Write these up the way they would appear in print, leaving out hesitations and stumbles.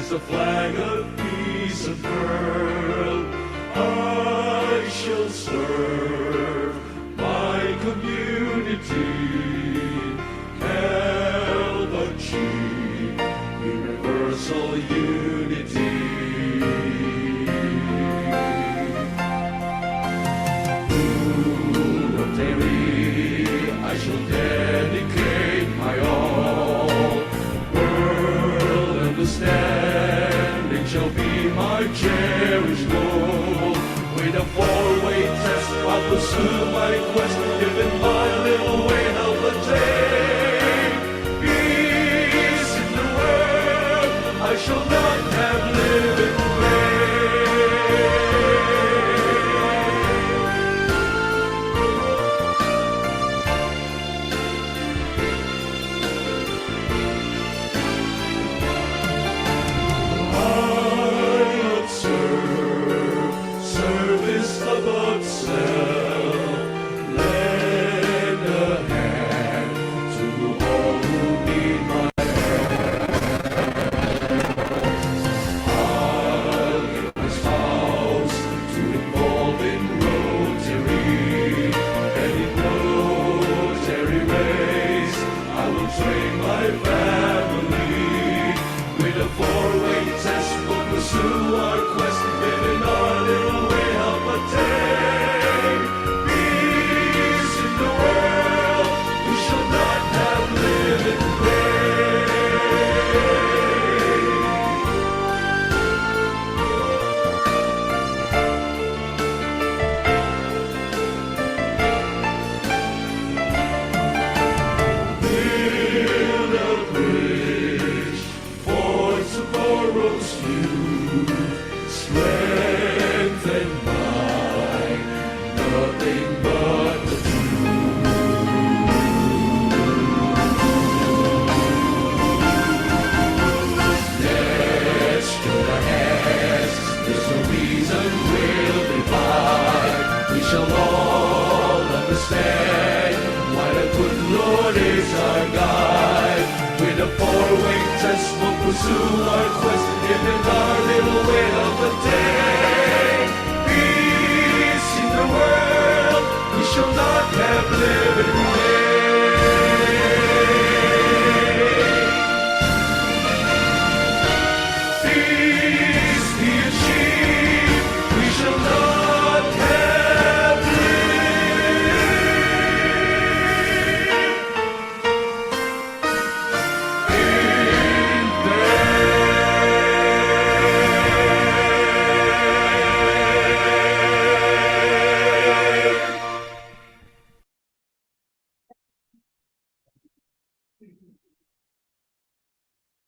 as a flag of peace unfurled, I shall serve my community, help achieve universal unity. Rule of Terry, I shall dedicate my all. World understanding shall be my cherished goal. With a four-way test, I'll pursue my quest, giving my little way help attain. Peace in the world, I shall not have lived in vain.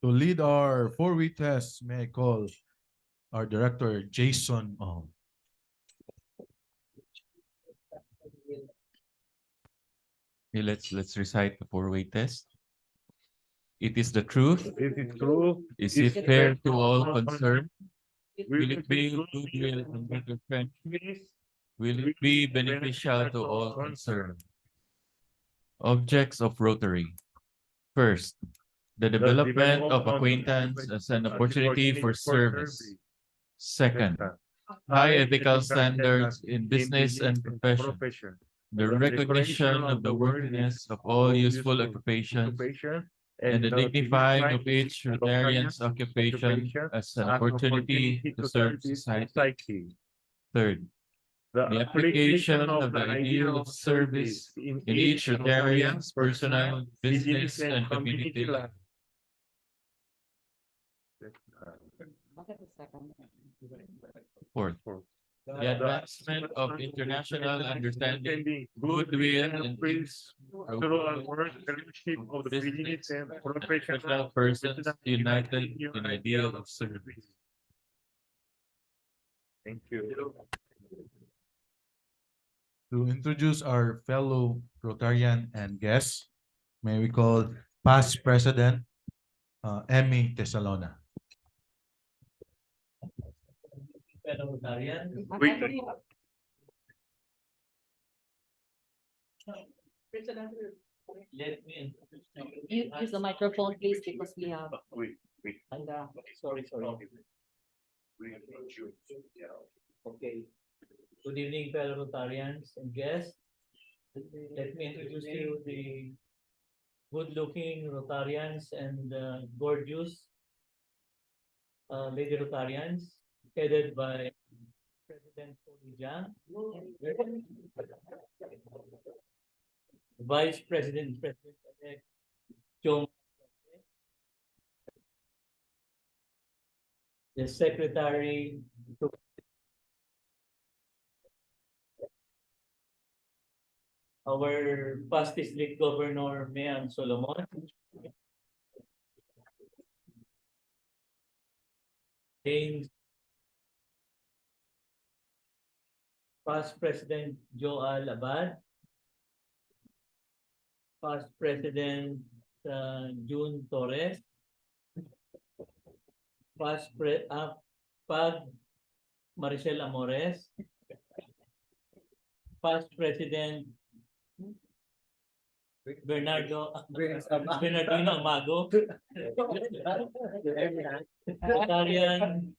To lead our four-week test, may I call our director, Jason. Okay, let's recite the four-way test. It is the truth. It is true. Is it fair to all concerned? Will it be goodwill and better friendship? Will it be beneficial to all concerned? Objects of Rotary. First, the development of acquaintance as an opportunity for service. Second, high ethical standards in business and profession. The recognition of the worthiness of all useful occupations and the dignifying of each Rotarian's occupation as an opportunity to serve society. Third, the application of the ideal of service in each Rotarian's personal, business, and community life. Fourth, the advancement of international understanding, goodwill, and peace Through our work, the leadership of the business and professional persons united in ideal of service. Thank you. To introduce our fellow Rotarian and guests, may we call past President Emmy Tesalona. Fellow Rotarian, let me introduce you. Use the microphone, please, because we have. And, sorry. Okay. Good evening, fellow Rotarians and guests. Let me introduce you the good-looking Rotarians and gorgeous lady Rotarians, headed by President Tony Jang, Vice President-elect Chong, the Secretary to our past district governor, Mayan Solomon, James, past President Joel Abad, past President June Torres, past Maricel Amores, past President Bernardino Amago, Rotarian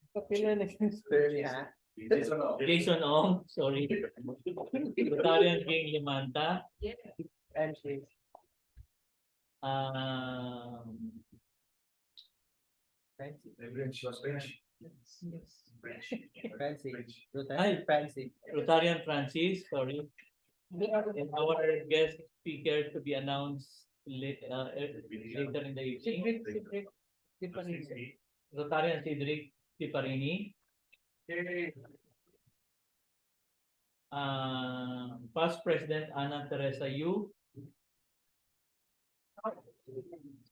Jason Ong, sorry, Rotarian Ging Limanta, Rotarian Francis, sorry, and our guest speaker to be announced later in the evening, Rotarian Cedric Tiparini, past President Ana Teresa Yu,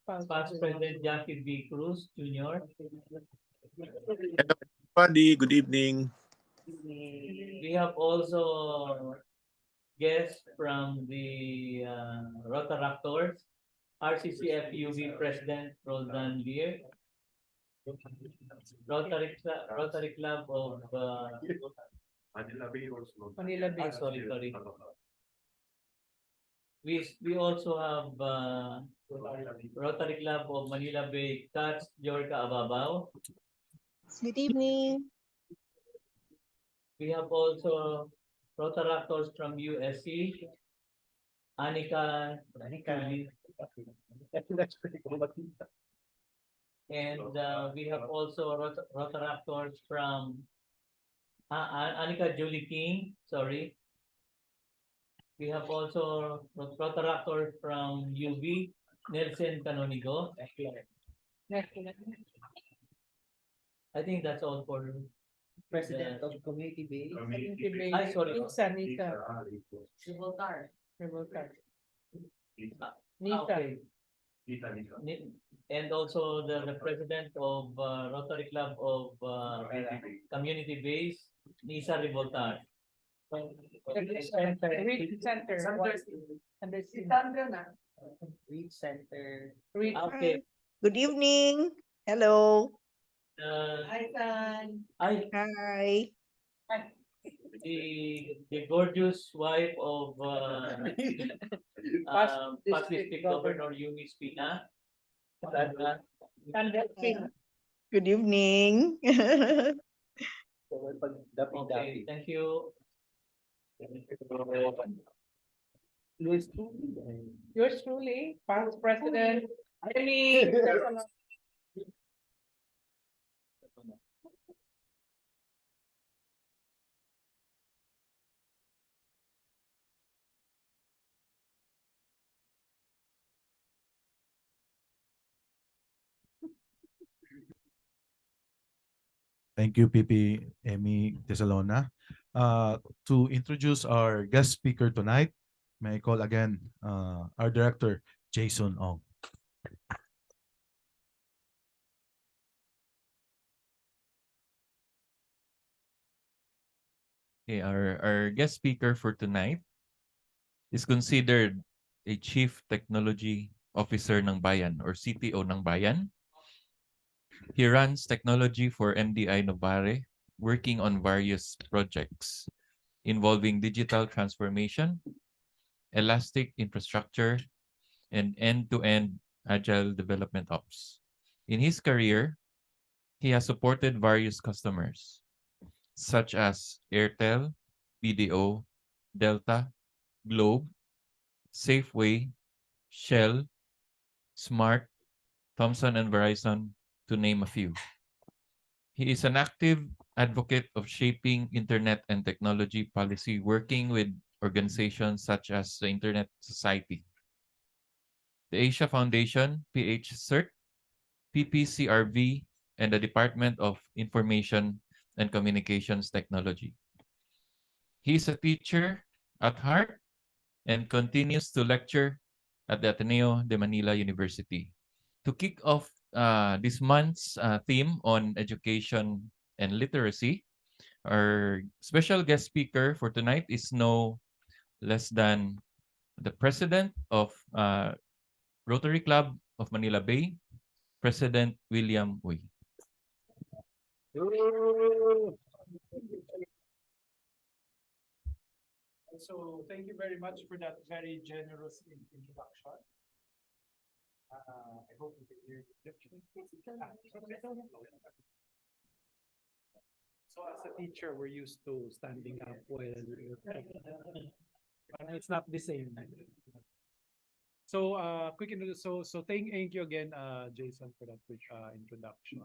past President Jackie B. Cruz Jr., Everybody, good evening. we have also guests from the Rotaractors, RCCF UV President Roldan Lear, Rotary Club of Manila Bay. sorry. We also have Rotary Club of Manila Bay, Cats Yorka Ababao. Good evening. We have also Rotaractors from USC, Anika, and we have also Rotaractors from Anika Julie King, sorry. We have also Rotaractors from UV, Nelson Canonigo. I think that's all for President of Community Bay. Ay, sorry. Nisa. Okay. And also the president of Rotary Club of Community Base, Nisa Revoltar. Reach Center. Center. Reach Center. Okay. Good evening. Hello. Hi, San. Ay, Hi. the gorgeous wife of Past Past District District Governor Yumi Spina. Sana. Good evening. Okay, thank you. Yours truly, past president. Amy. Thank you, PP Emmy Tesalona. To introduce our guest speaker tonight, may I call again our director, Jason Ong. Okay, our guest speaker for tonight is considered a Chief Technology Officer ng Bayan or CTO ng Bayan. He runs technology for MDI Novare, working on various projects involving digital transformation, elastic infrastructure, and end-to-end agile development ops. In his career, he has supported various customers such as Airtel, BDO, Delta, Globe, Safeway, Shell, Smart, Thomson and Verizon, to name a few. He is an active advocate of shaping internet and technology policy, working with organizations such as the Internet Society, the Asia Foundation, PH CERT, PPCRV, and the Department of Information and Communications Technology. He is a teacher at heart and continues to lecture at the Ateneo de Manila University. To kick off this month's theme on education and literacy, our special guest speaker for tonight is no less than the president of Rotary Club of Manila Bay, President William Uy. So thank you very much for that very generous introduction. I hope you can hear me. So as a teacher, we're used to standing up while it's not the same. So thank you again, Jason, for that quick introduction.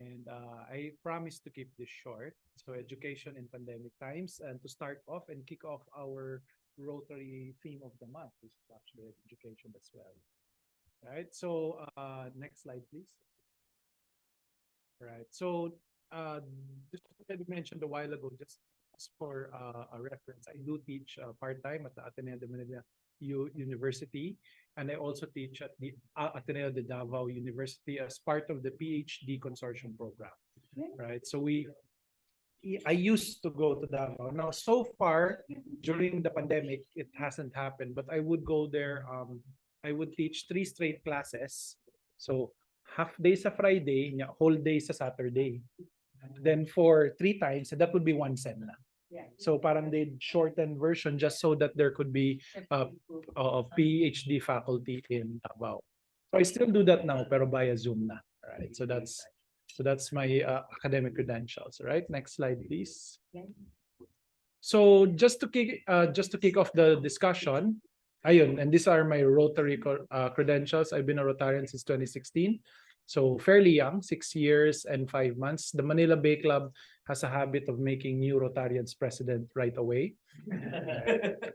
And I promise to keep this short. So education in pandemic times, and to start off and kick off our Rotary theme of the month, which is actually education as well. Right. So next slide, please. Right. So just as I mentioned a while ago, just for a reference, I do teach part-time at the Ateneo de Manila University, and I also teach at the Ateneo de Davao University as part of the PhD consortium program. Right. So I used to go to Davao. Now, so far during the pandemic, it hasn't happened, but I would go there. I would teach 3 straight classes. So half day sa Friday, whole day sa Saturday. Then for 3 times, that would be 1 sem na. So parang they shortened version just so that there could be a PhD faculty in Davao. So I still do that now, pero via Zoom na. Right. So that's my academic credentials. Right. Next slide, please. So just to kick off the discussion, ayun, and these are my Rotary credentials. I've been a Rotarian since 2016. So fairly young, 6 years and 5 months. The Manila Bay Club has a habit of making new Rotarians president right away.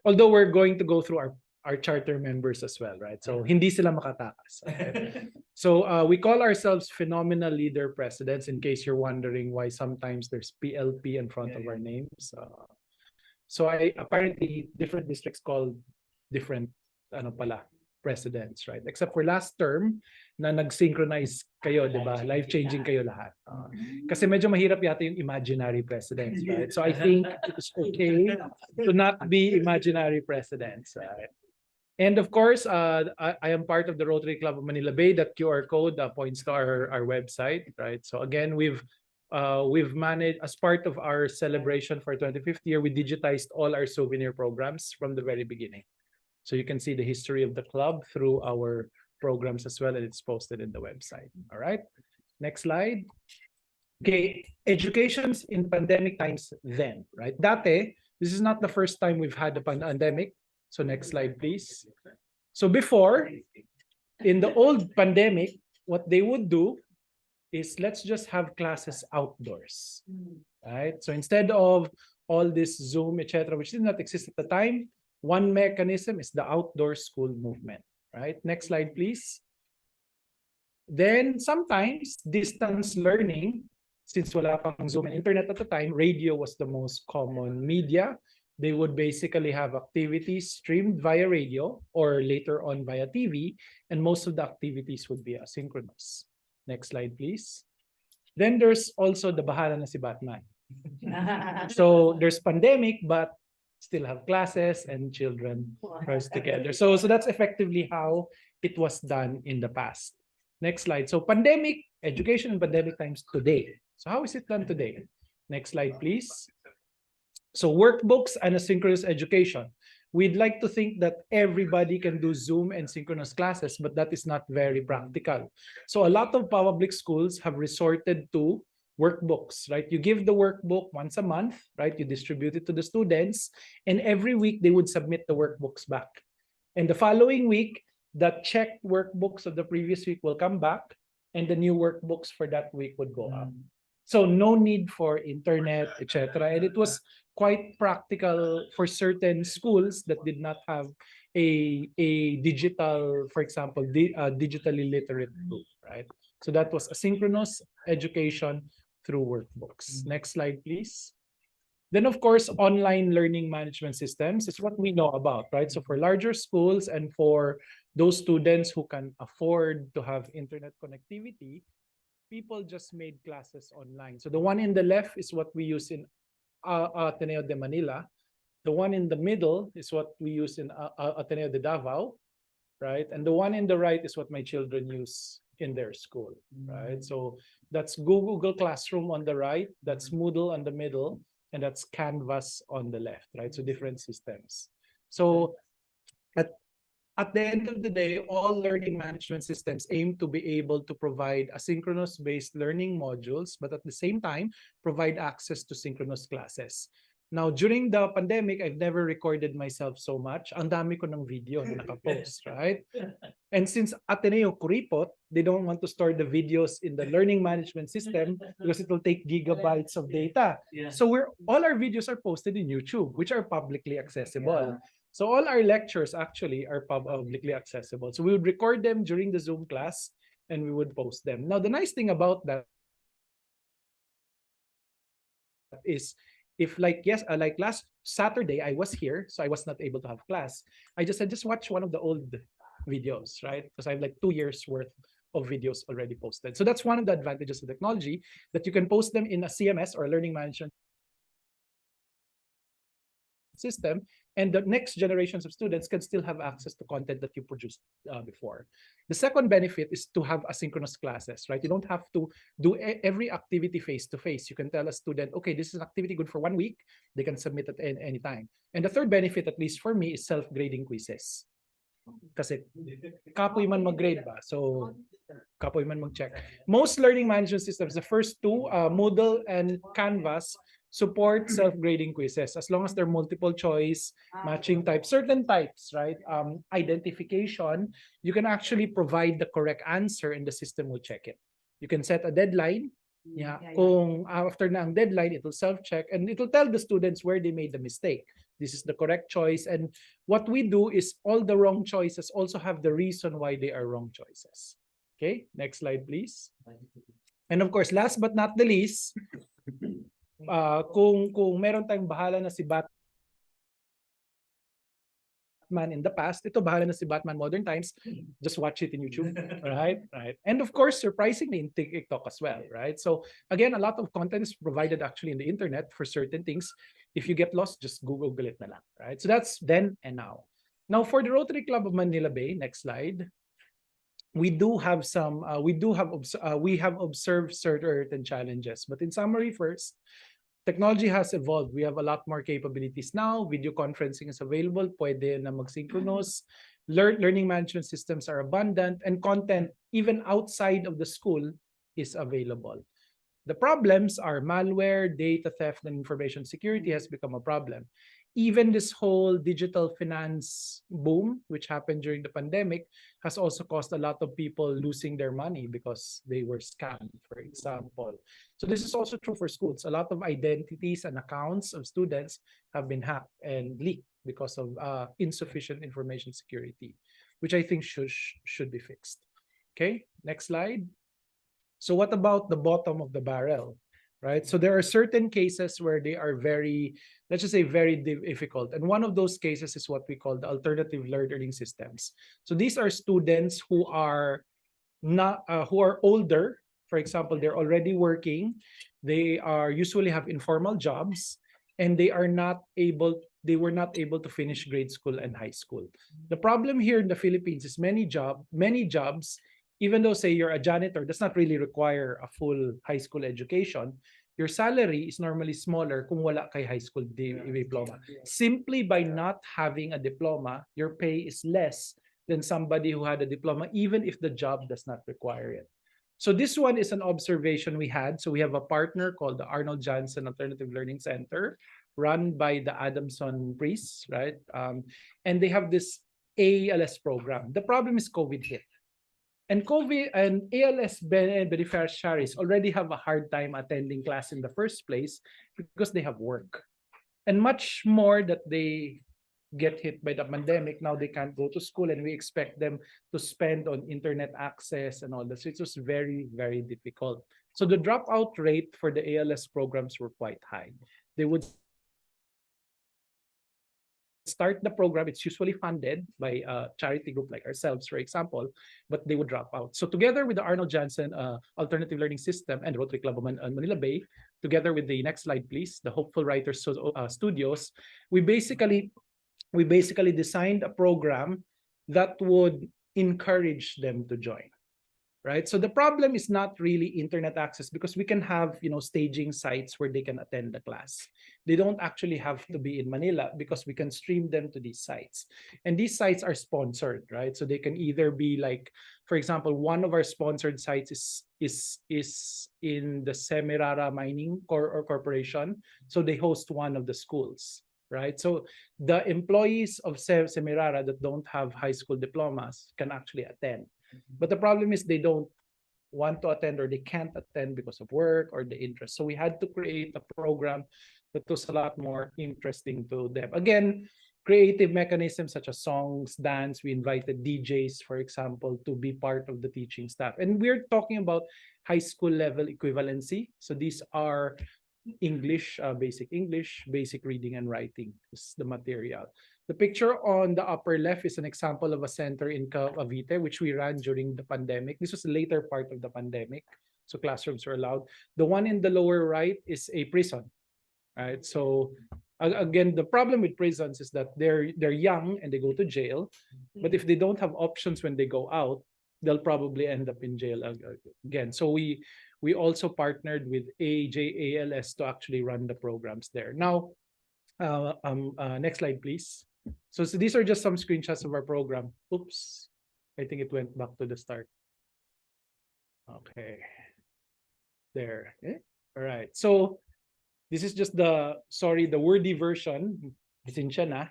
Although we're going to go through our charter members as well, right? So hindi sila makatakas. Okay? So we call ourselves phenomenal leader presidents, in case you're wondering why sometimes there's PLP in front of our names. So apparently different districts call different presidents, right? Except for last term na nag-synchronize kayo, 'di ba? Life-changing kayo lahat. Kasi medyo mahirap yata yung imaginary presidents, right? So I think it's okay to not be imaginary presidents, right? And of course, I am part of the Rotary Club of Manila Bay. That QR code points to our website, right? So again, we've managed, as part of our celebration for 25th year, we digitized all our souvenir programs from the very beginning. So you can see the history of the club through our programs as well, and it's posted in the website. All right. Next slide. Okay, educations in pandemic times then, right? Dati, this is not the first time we've had a pandemic. So next slide, please. So before, in the old pandemic, what they would do is let's just have classes outdoors, right? So instead of all this Zoom, etc., which did not exist at the time, one mechanism is the outdoor school movement, right? Next slide, please. Then sometimes distance learning, since wala pang Zoom and internet at the time, radio was the most common media. They would basically have activities streamed via radio or later on via TV, and most of the activities would be asynchronous. Next slide, please. Then there's also the bahala na si Batman. So there's pandemic, but still have classes and children rise together. So that's effectively how it was done in the past. Next slide. So pandemic, education in pandemic times today. So how is it done today? Next slide, please. So workbooks and asynchronous education. We'd like to think that everybody can do Zoom and synchronous classes, but that is not very practical. So a lot of public schools have resorted to workbooks, right? You give the workbook once a month, right? You distribute it to the students, and every week they would submit the workbooks back. And the following week, the checked workbooks of the previous week will come back, and the new workbooks for that week would go up. So no need for internet, etc. And it was quite practical for certain schools that did not have a digital, for example, digitally literate group, right? So that was asynchronous education through workbooks. Next slide, please. Then, of course, online learning management systems is what we know about, right? So for larger schools and for those students who can afford to have internet connectivity, people just made classes online. So the one in the left is what we use in Ateneo de Manila. The one in the middle is what we use in Ateneo de Davao, right? And the one in the right is what my children use in their school, right? So that's Google Classroom on the right, that's Moodle on the middle, and that's Canvas on the left, right? So different systems. So at the end of the day, all learning management systems aim to be able to provide asynchronous-based learning modules, but at the same time, provide access to synchronous classes. Now, during the pandemic, I've never recorded myself so much. Ang dami ko ng video na nakapost, right? And since Ateneo Kuripot, they don't want to store the videos in the learning management system because it will take gigabytes of data. So all our videos are posted in YouTube, which are publicly accessible. So all our lectures actually are publicly accessible. So we would record them during the Zoom class and we would post them. Now, the nice thing about that is if like last Saturday, I was here, so I was not able to have class. I just said, just watch one of the old videos, right? Because I have like 2 years worth of videos already posted. So that's one of the advantages of technology, that you can post them in a CMS or a learning management system, and the next generations of students can still have access to content that you produced before. The second benefit is to have asynchronous classes, right? You don't have to do every activity face-to-face. You can tell a student, okay, this is an activity good for 1 week. They can submit at any time. And the third benefit, at least for me, is self-grading quizzes. Kasi kapoy man mag-grade ba? So kapoy man mag-check. Most learning management systems, the first two, Moodle and Canvas, support self-grading quizzes as long as they're multiple choice, matching types, certain types, right? Identification, you can actually provide the correct answer and the system will check it. You can set a deadline. Kung after na ang deadline, it will self-check and it will tell the students where they made the mistake. This is the correct choice. And what we do is all the wrong choices also have the reason why they are wrong choices. Okay, next slide, please. And of course, last but not the least, kung meron tayong bahala na si Batman in the past, ito bahala na si Batman modern times, just watch it in YouTube, right? And of course, surprisingly in TikTok as well, right? So again, a lot of content is provided actually in the internet for certain things. If you get lost, just Google it na lang, right? So that's then and now. Now for the Rotary Club of Manila Bay, next slide. We do have some, we have observed certain challenges, but in summary first, technology has evolved. We have a lot more capabilities now. Video conferencing is available. Pwede na mag-synchronous. Learning management systems are abundant, and content even outside of the school is available. The problems are malware, data theft, and information security has become a problem. Even this whole digital finance boom, which happened during the pandemic, has also caused a lot of people losing their money because they were scammed, for example. So this is also true for schools. A lot of identities and accounts of students have been hacked and leaked because of insufficient information security, which I think should be fixed. Okay, next slide. So what about the bottom of the barrel, right? So there are certain cases where they are very, let's just say very difficult. And one of those cases is what we call the alternative learning systems. So these are students who are not, who are older. For example, they're already working. They are usually have informal jobs, and they were not able to finish grade school and high school. The problem here in the Philippines is many jobs, even though say you're a janitor, does not really require a full high school education. Your salary is normally smaller kung wala kay high school diploma. Simply by not having a diploma, your pay is less than somebody who had a diploma, even if the job does not require it. So this one is an observation we had. So we have a partner called the Arnold Johnson Alternative Learning Center, run by the Adamson priests, right? And they have this ALS program. The problem is COVID hit. And COVID and ALS beneficiaries already have a hard time attending class in the first place because they have work. And much more that they get hit by the pandemic, now they can't go to school, and we expect them to spend on internet access and all that. So it was very, very difficult. So the dropout rate for the ALS programs were quite high. They would start the program. It's usually funded by a charity group like ourselves, for example, but they would drop out. So together with the Arnold Johnson Alternative Learning System and Rotary Club of Manila Bay, together with the next slide, please, the Hopeful Writers Studios, we basically designed a program that would encourage them to join. Right. So the problem is not really internet access, because we can have, staging sites where they can attend the class. They don't actually have to be in Manila because we can stream them to these sites. And these sites are sponsored, right? So they can either be like, for example, one of our sponsored sites is in the Semirara Mining Corporation. So they host one of the schools. Right. So the employees of Semirara that don't have high school diplomas can actually attend. But the problem is they don't want to attend, or they can't attend because of work or the interest. So we had to create a program that was a lot more interesting to them. Again, creative mechanisms such as songs, dance. We invited DJs, for example, to be part of the teaching staff. And we're talking about high school level equivalency. So these are English, basic reading and writing is the material. The picture on the upper left is an example of a center in Cavite, which we ran during the pandemic. This was the later part of the pandemic, so classrooms were allowed. The one in the lower right is a prison, right? So again, the problem with prisons is that they're young and they go to jail, but if they don't have options when they go out, they'll probably end up in jail again. So we also partnered with AJALS to actually run the programs there. Now, next slide, please. So these are just some screenshots of our program. Oops, I think it went back to the start. Okay, there. All right. So this is just the wordy version. Pasensya na.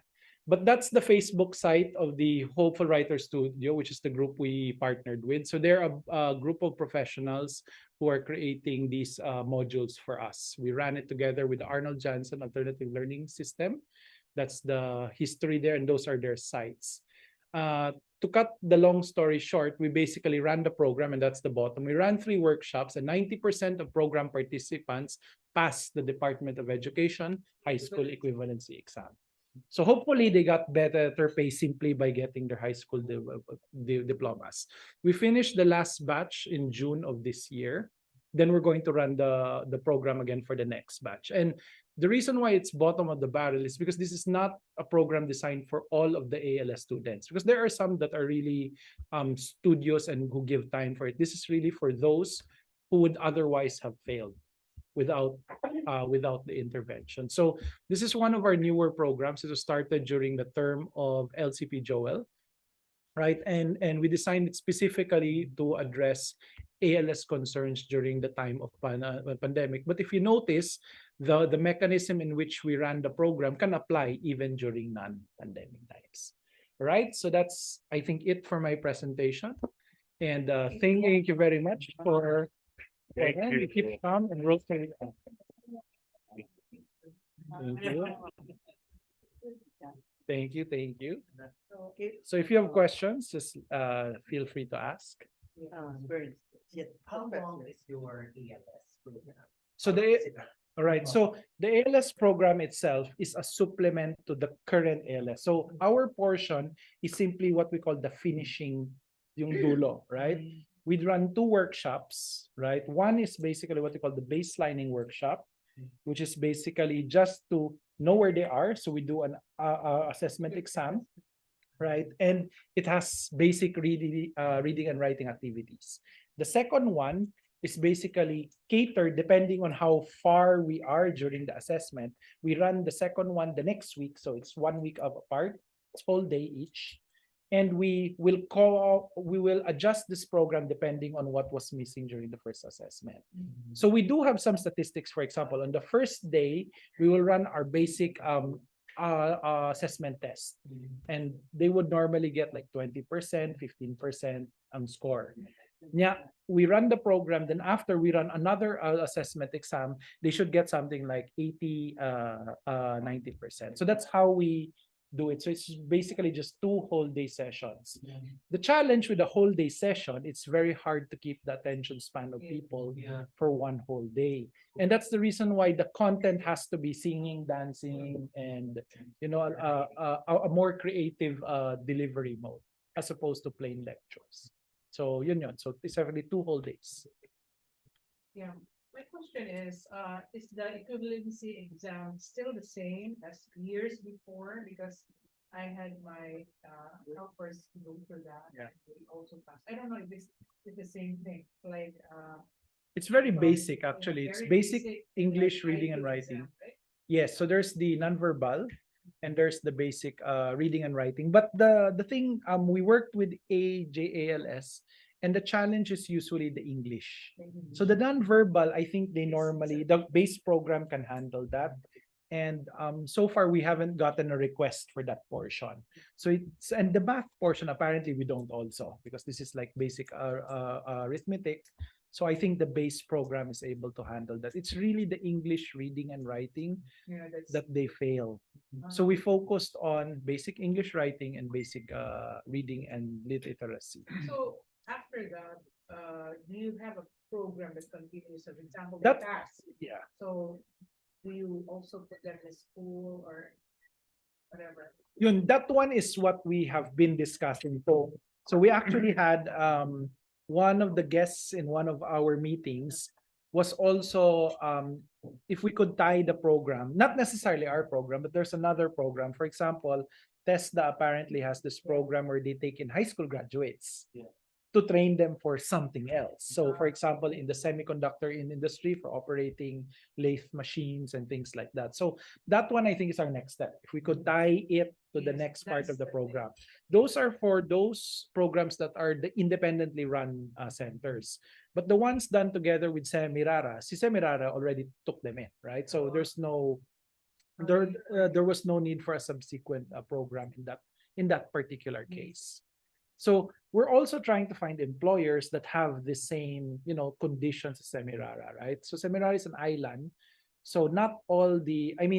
But that's the Facebook site of the Hopeful Writers Studio, which is the group we partnered with. So they're a group of professionals who are creating these modules for us. We ran it together with the Arnold Johnson Alternative Learning System. That's the history there, and those are their sites. To cut the long story short, we basically ran the program, and that's the bottom. We ran 3 workshops, and 90% of program participants passed the Department of Education high school equivalency exam. So hopefully they got better pay simply by getting their high school diplomas. We finished the last batch in June of this year. Then we're going to run the program again for the next batch. And The reason why it's bottom of the barrel is because this is not a program designed for all of the ALS students, because there are some that are really studious and who give time for it. This is really for those who would otherwise have failed without the intervention. So this is one of our newer programs. It was started during the term of LCP Joel, right? And we designed it specifically to address ALS concerns during the time of pandemic. But if you notice, the mechanism in which we ran the program can apply even during non-pandemic times. Right? So that's, I think, it for my presentation. And thank you very much for Thank that. you. You keep calm and rotate. Thank you. Thank you. Thank you. Okay. So if you have questions, just feel free to ask. How long is your ALS program? So all right. So the ALS program itself is a supplement to the current ALS. So our portion is simply what we call the finishing, yung dulo, right? We'd run 2 workshops, right? One is basically what we call the baselining workshop, which is basically just to know where they are. So we do an assessment exam, right? And it has basic reading and writing activities. The second one is basically catered depending on how far we are during the assessment. We run the second one the next week, so it's 1 week apart. It's whole day each. And we will adjust this program depending on what was missing during the first assessment. So we do have some statistics. For example, on the first day, we will run our basic assessment test, and they would normally get like 20%, 15% score. Yeah, we run the program. Then after we run another assessment exam, they should get something like 80, 90%. So that's how we do it. So it's basically just 2 whole day sessions. The challenge with a whole day session, it's very hard to keep the attention span of people for 1 whole day. And that's the reason why the content has to be singing, dancing, and a more creative delivery mode as opposed to plain lectures. So yun. So it's actually 2 whole days. Yeah. My question is the equivalency exam still the same as years before? Because I had my helpers go through that. Yeah. And they also passed. I don't know if this is the same thing. Like It's very basic, actually. It's very basic English reading and writing. exam, right? Yes, so there's the nonverbal and there's the basic reading and writing. But the thing, we worked with AJALS, and the challenge is usually the English. So the nonverbal, I think the base program can handle that. And so far we haven't gotten a request for that portion. So and the math portion, apparently we don't also, because this is like basic arithmetic. So I think the base program is able to handle that. It's really the English reading and writing Yeah, that they fail. So we focused on basic English writing and basic reading and literacy. So after that, do you have a program that continues? For example, That- the pass. Yeah. So do you also put them in school or whatever? That one is what we have been discussing. So we actually had one of the guests in one of our meetings was also if we could tie the program, not necessarily our program, but there's another program. For example, TESDA apparently has this program where they take in high school graduates to train them for something else. So for example, in the semiconductor industry for operating lathe machines and things like that. So that one I think is our next step. If we could tie it to the Yes, next part that's of the the thing. program. Those are for those programs that are the independently run centers. But the ones done together with Semirara, Semirara already took them in, right? So there was no need for a subsequent program in that particular case. So we're also trying to find employers that have the same, conditions as Semirara, right? So Semirara is an island. So not all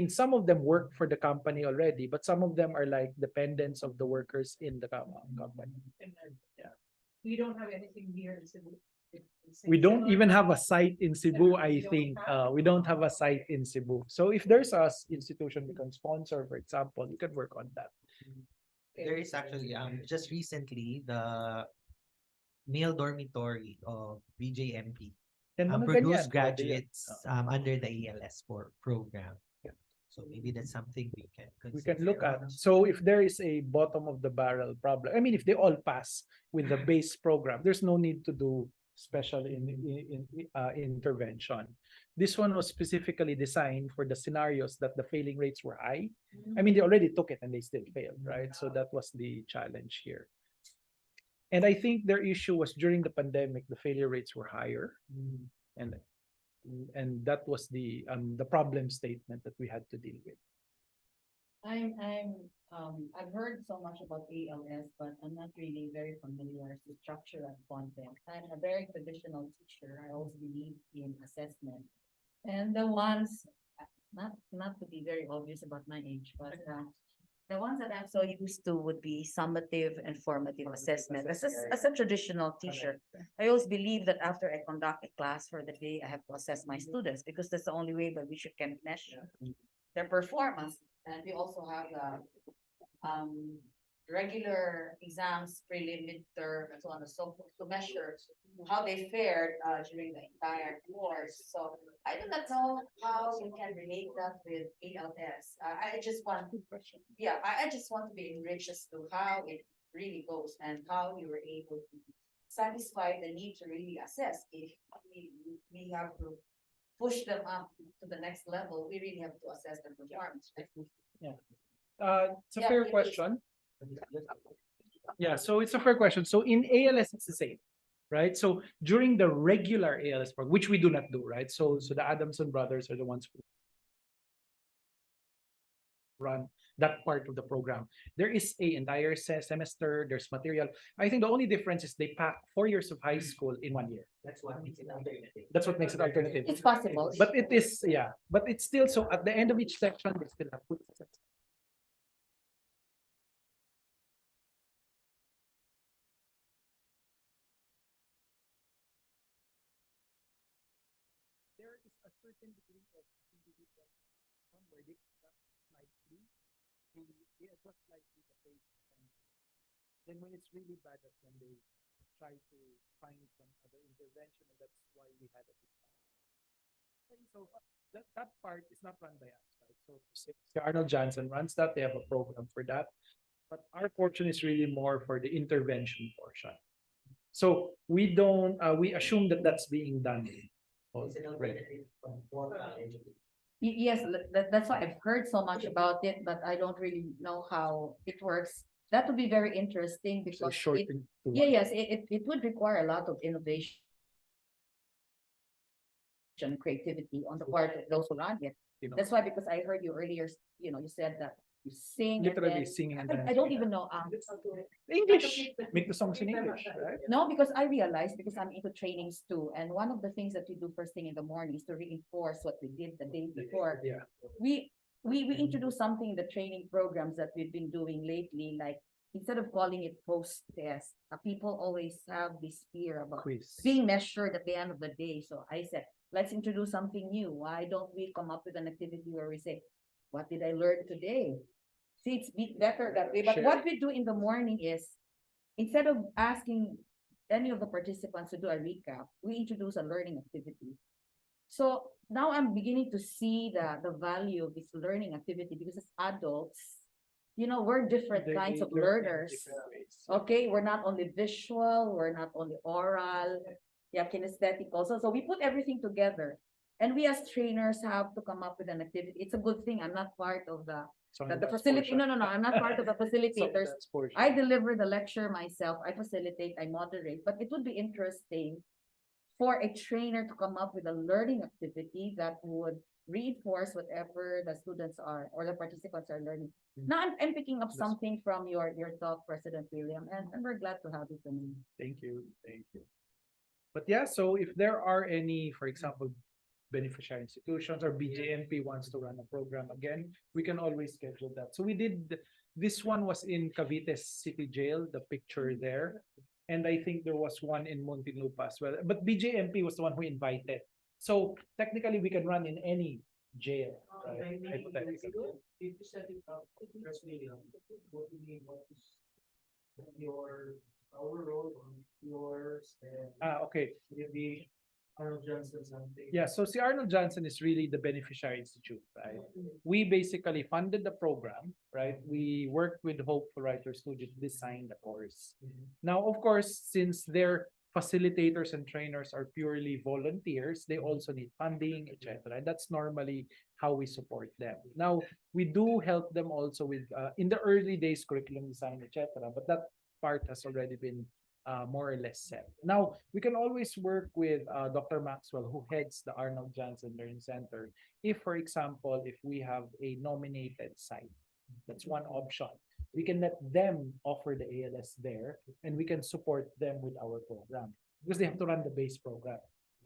some of them work for the company already, but some of them are like dependents of the workers in the company. And then, Yeah. we don't have anything here in Cebu. We don't even have a site in Cebu, I We don't think. have? We don't have a site in Cebu. So if there's a institution we can sponsor, for example, we can work on that. There is actually just recently the male dormitory of BJMP And mga produced ganyan, pwede yan. graduates under the ALS program. So maybe that's something we can we can consider. look at. So if there is a bottom of the barrel problem, I mean, if they all pass with the base program, there's no need to do special intervention. This one was specifically designed for the scenarios that the failing rates were high. I mean, they already took it and they still failed, right? So that was the challenge here. And I think their issue was during the pandemic, the failure rates were higher. And that was the problem statement that we had to deal with. I've heard so much about ALS, but I'm not really very familiar with structure and content. I'm a very traditional teacher. I also believe in assessment. And the ones, not to be very obvious about my age, but the ones that I'm so used to would be summative and formative assessment. As a traditional teacher, I always believe that after I conduct a class for the day, I have to assess my students because that's the only way by which you can measure their performance. And we also have regular exams, prelim, midterm, and so on and so forth, to measure how they fared during the entire course. So I do not know how you can relate that with ALS. I just want, I just want to be enriched as to how it really goes and how you were able to satisfy the need to really assess. If we have to push them up to the next level, we really have to assess their performance. Right? It's a fair question. Yeah, so it's a fair question. So in ALS, it's the same, right? So during the regular ALS program, which we do not do, right? So the Adamson brothers are the ones who run that part of the program. There is a entire semester, there's material. I think the only difference is they pack 4 years of high school in 1 year. That's what makes it alternative. That's what makes it alternative. It's possible. But it is, but it's still, so at the end of each section, they still have food. There is a certain degree of individual where they slightly, they adjust slightly the pace. And then when it's really bad, that's when they try to find some other intervention, and that's why we had a discussion. So that part is not run by us, right? So Arnold Johnson runs that, they have a program for that. But our portion is really more for the intervention portion. So we don't, we assume that that's being done. It's an alternative from formal education. Yes, that's why I've heard so much about it, but I don't really know how it works. That would be very interesting So because short it, into one. yes, it would require a lot of innovation and creativity on the part of those who run it. You know, That's why, because I heard you earlier, you said that you sing. and literally then- singing and I don't even know. English. Make the songs in English, right? No, because I realized, because I'm into trainings too, and one of the things that we do first thing in the morning is to reinforce what we did the day before. Yeah. We introduced something in the training programs that we've been doing lately, like instead of calling it post-test, people always have this fear about Quiz. being measured at the end of the day. So I said, let's introduce something new. Why don't we come up with an activity where we say, what did I learn today? See, it's better that way. But Sure. what we do in the morning is, instead of asking any of the participants to do a recap, we introduce a learning activity. So now I'm beginning to see the value of this learning activity, because as adults, we're different kinds of learners. Okay, we're not only visual, we're not only oral, kinesthetic also. So we put everything together. And we as trainers have to come up with an activity. It's a good thing I'm not part of the facility. No, I'm not part of the facilitators. I deliver the lecture myself. I facilitate, I moderate. But it would be interesting for a trainer to come up with a learning activity that would reinforce whatever the students are or the participants are learning. Now I'm picking up something from your talk, President William, and we're glad to have you. Thank you. Thank you. But yeah, so if there are any, for example, beneficiary institutions or BJMP wants to run a program again, we can always schedule that. So we did, this one was in Cavite City Jail, the picture there. And I think there was one in Muntinlupa as well. But BJMP was the one who invited. So technically we can run in any jail, right? Hypothetically. If you set it up, first medium, what do you mean? What is your our role on yours? And Okay. will be Arnold Johnson something. Yeah, so si Arnold Johnson is really the beneficiary institute, right? We basically funded the program, right? We worked with Hope for Writer Studio to design the course. Now, of course, since their facilitators and trainers are purely volunteers, they also need funding, etc. And that's normally how we support them. Now, we do help them also with, in the early days, curriculum design, etc. But that part has already been more or less set. Now, we can always work with Dr. Maxwell, who heads the Arnold Johnson Learning Center. If, for example, if we have a nominated site, that's one option. We can let them offer the ALS there, and we can support them with our program because they have to run the base program,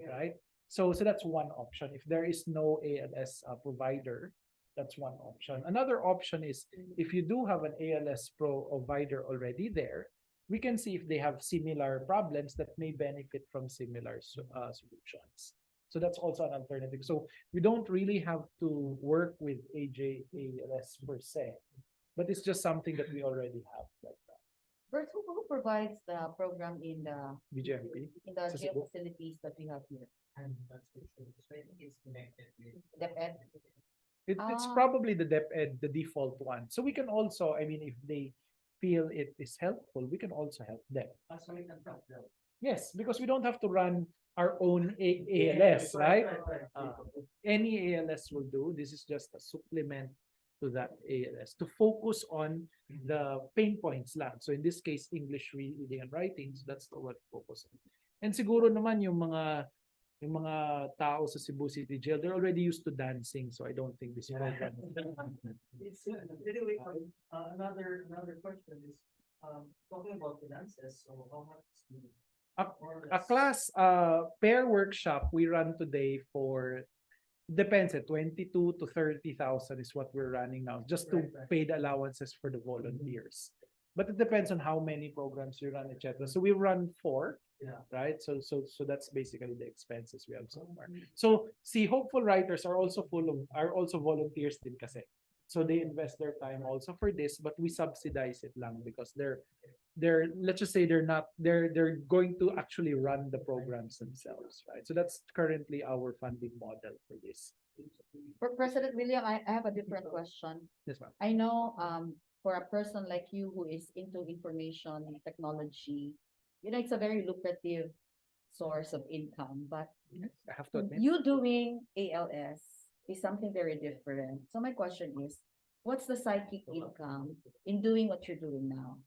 right? So that's one option. If there is no ALS provider, that's one option. Another option is if you do have an ALS provider already there, we can see if they have similar problems that may benefit from similar solutions. So that's also an alternative. So we don't really have to work with ALS per se, but it's just something that we already have like that. Bert, who provides the program in the BGMP. jail facilities that we have here? And that's for sure. So I think it's connected with. DepEd? It's Ah. probably the DepEd, the default one. So we can also, I mean, if they feel it is helpful, we can also help them. So we can help them. Yes, because we don't have to run our own ALS, right? Any ALS will do. This is just a supplement to that ALS to focus on the pain points lang. So in this case, English reading and writing, so that's what we focus on. And siguro naman yung mga tao sa Cebu City Jail, they're already used to dancing, so I don't think this program. It's anyway, another question is talking about finances. So how much is the A class pair workshop we run today for depends at 22 to 30,000 is what we're running now, just to pay the allowances for the volunteers. But it depends on how many programs you run, etc. So we run 4, right? So that's basically the expenses we have so far. So see, hopeful writers are also volunteers din kasi. So they invest their time also for this, but we subsidize it lang because they're let's just say they're going to actually run the programs themselves, right? So that's currently our funding model for this. For President William, I have a different question. Yes, ma'am. I know for a person like you who is into information technology, it's a very lucrative source of income, but I have to admit. you doing ALS is something very different. So my question is, what's the psychic income in doing what you're doing now?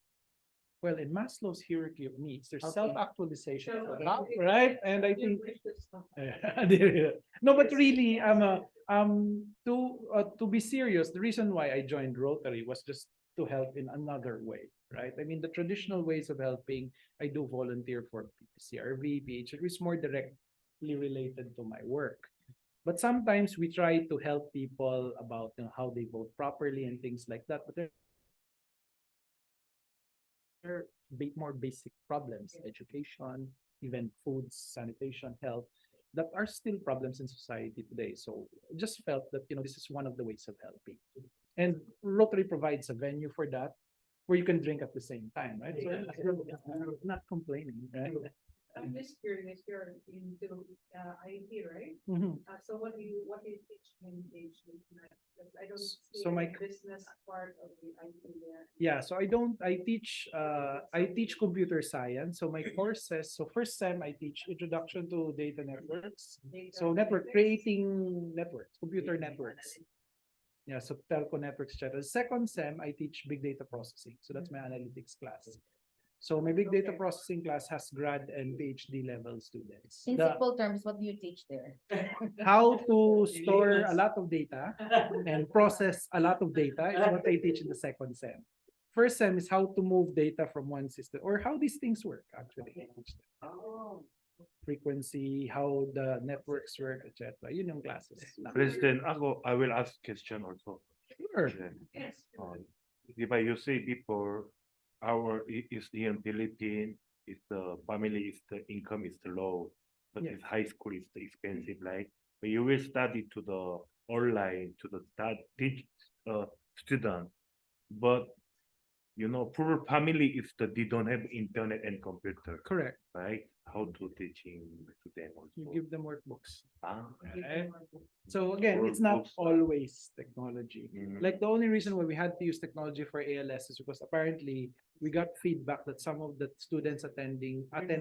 Well, in Maslow's hierarchy of needs, there's Okay. self-actualization at the top, right? And I think no, but really, to be serious, the reason why I joined Rotary was just to help in another way, right? I mean, the traditional ways of helping, I do volunteer for CRV, PH, which is more directly related to my work. But sometimes we try to help people about how they vote properly and things like that. But there are more basic problems, education, even foods, sanitation, health, that are still problems in society today. So I just felt that this is one of the ways of helping. And Rotary provides a venue for that, where you can drink at the same time, right? So I'm not complaining, right? I'm just curious, you're into IT, right? Mhm. So what do you teach in PhD? Because I don't see So my- the business part of the IT there. Yeah, so I teach computer science. So my courses, so first sem I teach introduction to data networks. So creating networks, computer networks. Yeah, so telco networks, etc. Second sem I teach big data processing. So that's my analytics class. So my big data processing class has grad and PhD level students. In simple terms, what do you teach there? How to store a lot of data and process a lot of data is what I teach in the second sem. First sem is how to move data from one system, or how these things work actually. Frequency, how the networks work, etc. Yun yung classes. President, I will ask question also. Sure. Yes. Di ba you say before, is here in Philippines, is the family, is the income is the low, but Yeah. is high school is the expensive, like, but you will study to the online, to the teach student, but poor family if they don't have internet and computer, Correct. right? How to teaching to them You also. give them workbooks. Ah, Right? So again, it's not Workbooks. always technology. mm, Like the only reason why we had to use technology for ALS is because apparently we got feedback that some of the students attend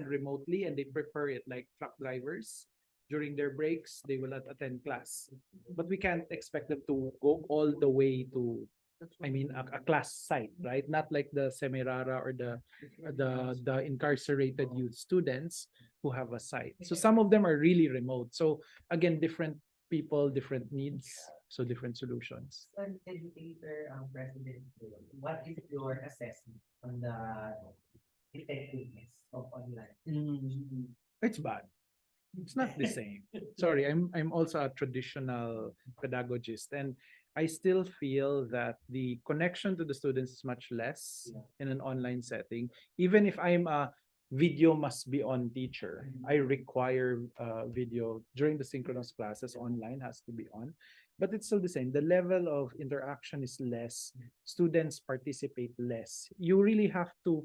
remotely and they prefer it, like truck drivers. During their breaks, they will not attend class. But we can't expect them to go all the way to, a class site, right? Not like the Semirara or the incarcerated youth students who have a site. So some of them are really remote. So again, different people, different needs, so different solutions. An educator, president, what is your assessment on the effectiveness of online? It's bad. It's not the same. Sorry, I'm also a traditional pedagogist, and I still feel that the connection to the students is much less in an online setting. Even if I'm a video must be on teacher, I require video during the synchronous classes. Online has to be on, but it's still the same. The level of interaction is less. Students participate less. You really have to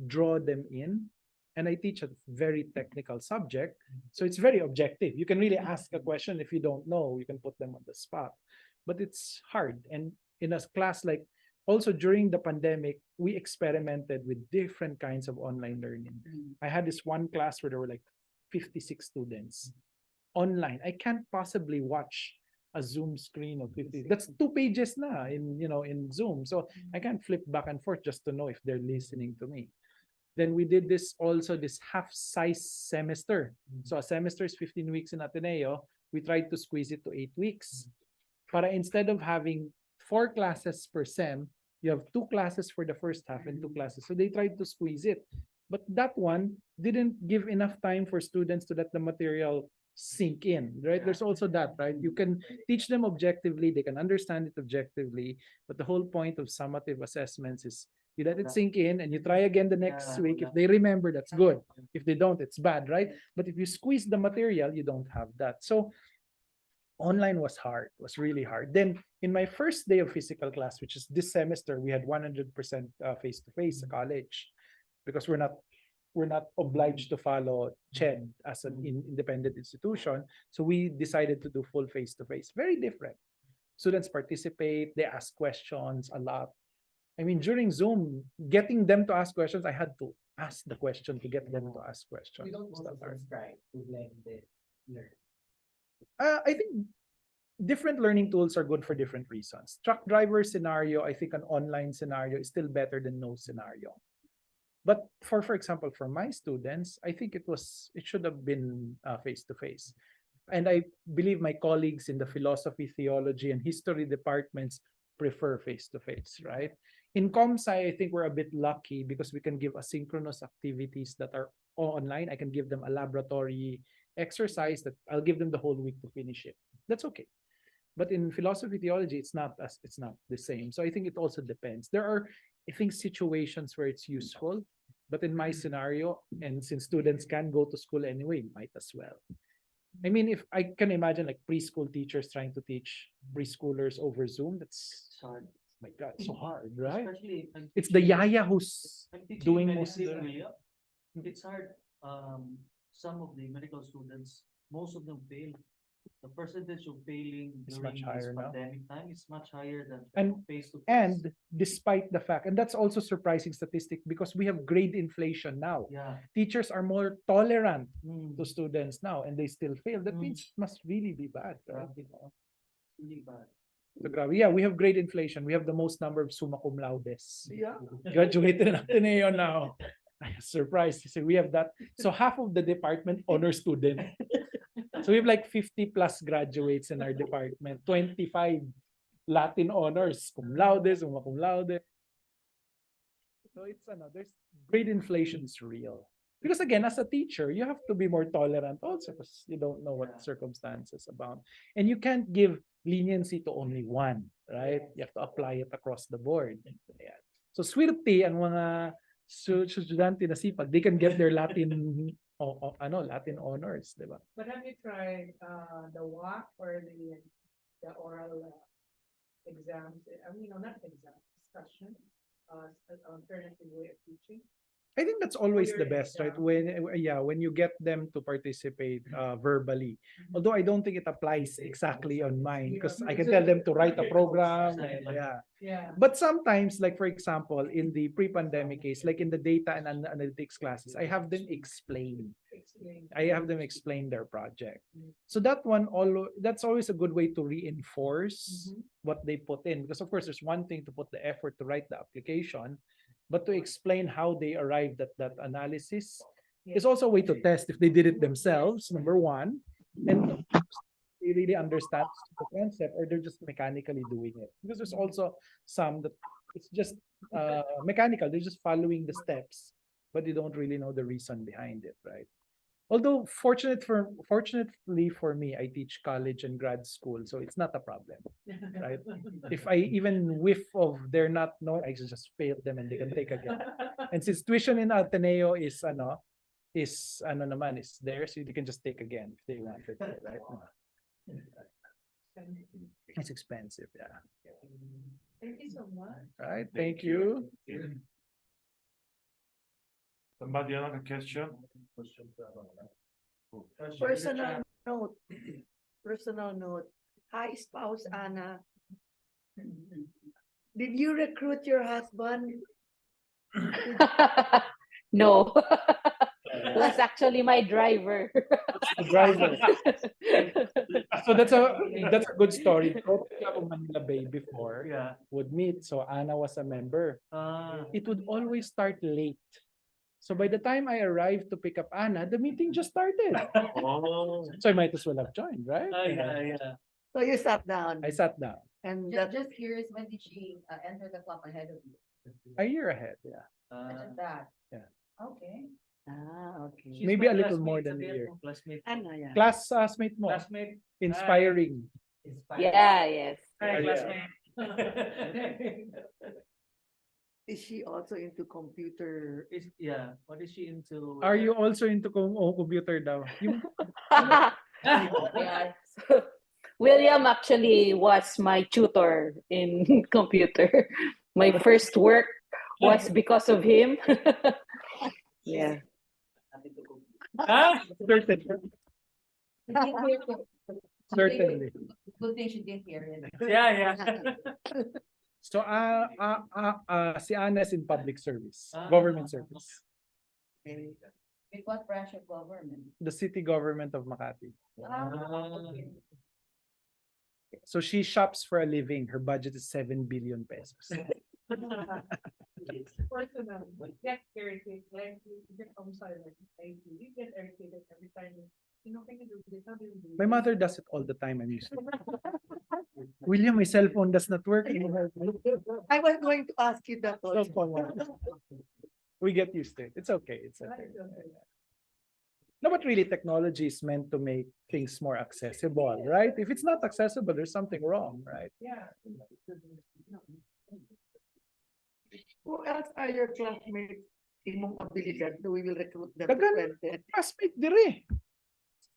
draw them in. And I teach a very technical subject, so it's very objective. You can really ask a question. If you don't know, you can put them on the spot, but it's hard. And in a class, like also during the pandemic, we experimented with different kinds of online learning. I had this one class where there were like 56 students online. I can't possibly watch a Zoom screen of 50. That's 2 pages na in Zoom. So I can't flip back and forth just to know if they're listening to me. Then we did this half-size semester. So a semester is 15 weeks in Ateneo. We tried to squeeze it to 8 weeks. Para instead of having 4 classes per sem, you have 2 classes for the first half and 2 classes. So they tried to squeeze it. But that one didn't give enough time for students to let the material sink in, right? There's also that, right? You can teach them objectively, they can understand it objectively, but the whole point of summative assessments is you let it sink in and you try again the next week. If they remember, that's good. If they don't, it's bad, right? But if you squeeze the material, you don't have that. So online was hard, was really hard. Then in my first day of physical class, which is this semester, we had 100% face-to-face college because we're not obliged to follow CHED as an independent institution. So we decided to do full face-to-face. Very different. Students participate, they ask questions a lot. I mean, during Zoom, getting them to ask questions, I had to ask the question to get them to ask questions. We don't It's also not hard. subscribe to blended learning. I think different learning tools are good for different reasons. Truck driver scenario, I think an online scenario is still better than no scenario. But for example, for my students, I think it should have been face to face. And I believe my colleagues in the philosophy, theology, and history departments prefer face to face, right? In ComSci, I think we're a bit lucky because we can give asynchronous activities that are online. I can give them a laboratory exercise that I'll give them the whole week to finish it. That's okay. But in philosophy, theology, it's not the same. So I think it also depends. There are, I think, situations where it's useful, but in my scenario, and since students can go to school anyway, might as well. I mean, if I can imagine like preschool teachers trying to teach preschoolers over Zoom, that's It's hard. my God, so hard, right? Especially if I'm It's the teaching- yaya who's I'm teaching doing most of medicine, the. It's hard. Some of the medical students, most of them fail. The percentage of failing It's during much this higher now. pandemic time is much higher than And- face to face. And despite the fact, and that's also surprising statistic because we have grade inflation now. Yeah. Teachers are more tolerant Mm, to students now and they still fail. That Mm. means it must really be bad, right? Grabe. really bad. So, grabe. Yeah, we have grade inflation. We have the most number of summa cum laudes. Yeah. Graduated in Ateneo now. Surprised. So we have that. So half of the department honor student. So we have like 50 plus graduates in our department. 25 Latin honors, cum laude, summa cum laude. So it's there's grade inflation is real. Because again, as a teacher, you have to be more tolerant also because you don't know what circumstances abound. And you can't give leniency to only one, right? You have to apply it across the board. Yeah. So swerte ang mga estudyante na sipag, they can get their Latin Latin honors, di ba? But have you tried the WAC or the oral exams? I mean, not exam, discussion alternative way of teaching? I think that's always the your best, right? exam. When you get them to participate verbally. Although I don't think it applies exactly on mine because I can tell them to write a program. And, yeah. Yeah. But sometimes, like for example, in the pre-pandemic case, like in the data and analytics classes, I have them explain. Explain. I have them explain their project. So that's always a good way to reinforce what they put in. Because of course, there's one thing to put the effort to write the application, but to explain how they arrived at that analysis is also a way to test if they did it themselves, number one, and they really understand the concept or they're just mechanically doing it. Because there's also some that it's just mechanical, they're just following the steps, but they don't really know the reason behind it, right? Although fortunately for me, I teach college and grad school, so it's not a problem, right? If I even whiff of they're not knowing, I just fail them and they can take again. And since tuition in Ateneo is naman is there, so they can just take again if they want it, right? It's expensive, yeah. Thank you so much. Right, thank you. Somebody another question? Personal note. Personal note. Hi, spouse Anna. Did you recruit your husband? No. He was actually my driver. The driver. So that's a good story. Coffee Club of Manila Bay before Yeah. would meet. So Anna was a member. It would always start late. So by the time I arrived to pick up Anna, the meeting just started. Oh. So I might as well have joined, right? Yeah. So you sat down I sat down and Just curious, when did she enter the club ahead of you? a year ahead. Yeah, Just that? Yeah. Okay. okay. She's maybe my a little classmate, more than a sabihan year. mo, Classmate. Anna, yeah. Classmate mo, Classmate. inspiring. Yeah, yes. Hi, Yeah. classmate. Is she also into computer? Yeah. What is she into? Are you also into computer daw? Yung Yeah. So, William actually was my tutor in computer. My first work was because of him. Yeah. Ah? certainly. Good thing she didn't hear it. Yeah. So si Anna is in public service, Ah. government service. With what branch of government? The city government of Makati. Okay. So she shops for a living. Her budget is 7 billion pesos. Personal, get irritated, like you get outside, like you get irritated every time. Can you do this? How do you do My this? mother does it all the time. I'm used to it. William, my cell phone does not work. I was going to ask you that also. We get used to it. It's okay. It's okay. Right, okay. No, but really, technology is meant to make things more accessible, right? If it's not accessible, there's something wrong, right? Yeah. Who else are your classmates? Imong abilidad, we will recruit them. Dagan. Classmate dire.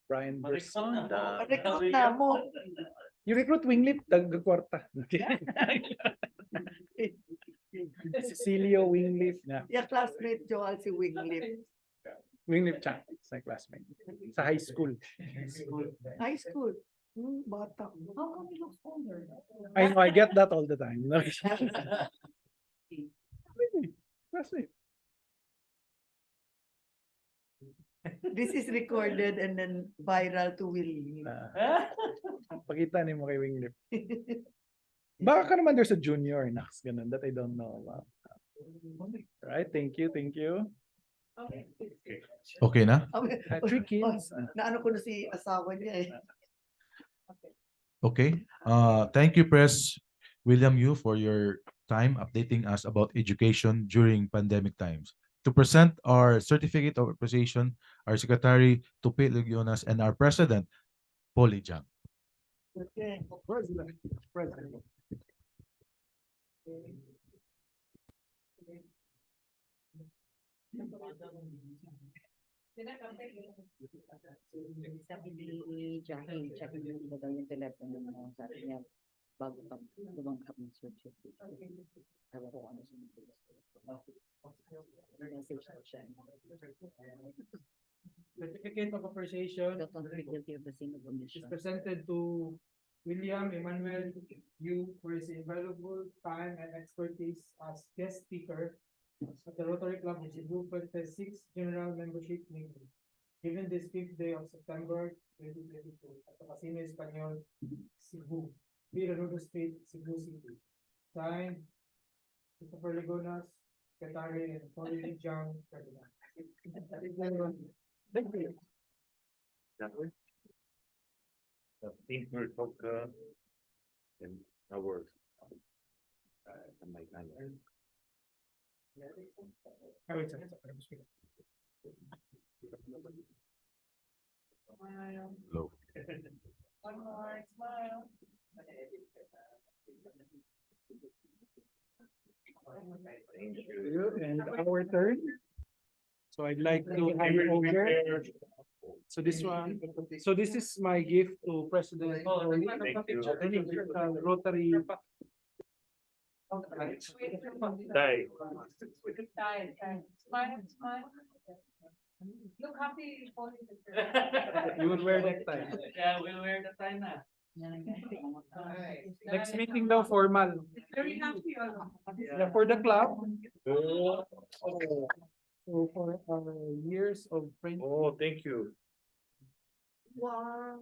Brian Ma-recruit na Bersonda. mo. Recruit na mo. You recruit Winglit, kwarta. Cecilio Winglit. Yeah. Your classmate Joel si Winglip. Winglit siya. Sa classmate. Sa high school. High school. Bata. How come he looks older? I know, I get that all the time. Classmate. This is recorded and then viral to Will. Pakita ni mo kay Winglip. Baka ka naman there's a junior, Nax, ganun, that I don't know about. Right, thank you. Okay. Okay na? 3 kids. Naano ko na si asawa niya eh. Okay. Thank you, Press William Yu, for your time updating us about education during pandemic times. To present our certificate of appreciation, our Secretary Tupi Legionas and our President, Polly Jang. Okay. President. Sabi ni Jackie, check mo ba daw yung telepono mo? Sabi niya, bago ka lumanghap ng certificate. Ewan ko ano organizational siya. Certificate of appreciation Don't want to be guilty of the sin of is omission. presented to William Emmanuel Yu for his invaluable time and expertise as guest speaker at the Rotary Club of Cebu for the 6th General Membership Meeting, given this 5th day of September 2022 at the Casino Espanyol, Cebu, Virarudo Street, Cebu City. Signed, Christopher Legonas, Secretary, and Tony John Ferdinand. Thank you. The thinker took and our my kind. Oh, it's a- Hello. One more smile. And our turn. So I'd like to hand over. So this one, so this is my gift to President Orly. Thank you. Rotary. Die. Smile, smile. Look happy. You will wear necktie. Yeah, we'll wear the tie na. Next meeting daw formal. Very happy. Yeah, for the club. So for our years of friendship. Oh, thank you. Wow.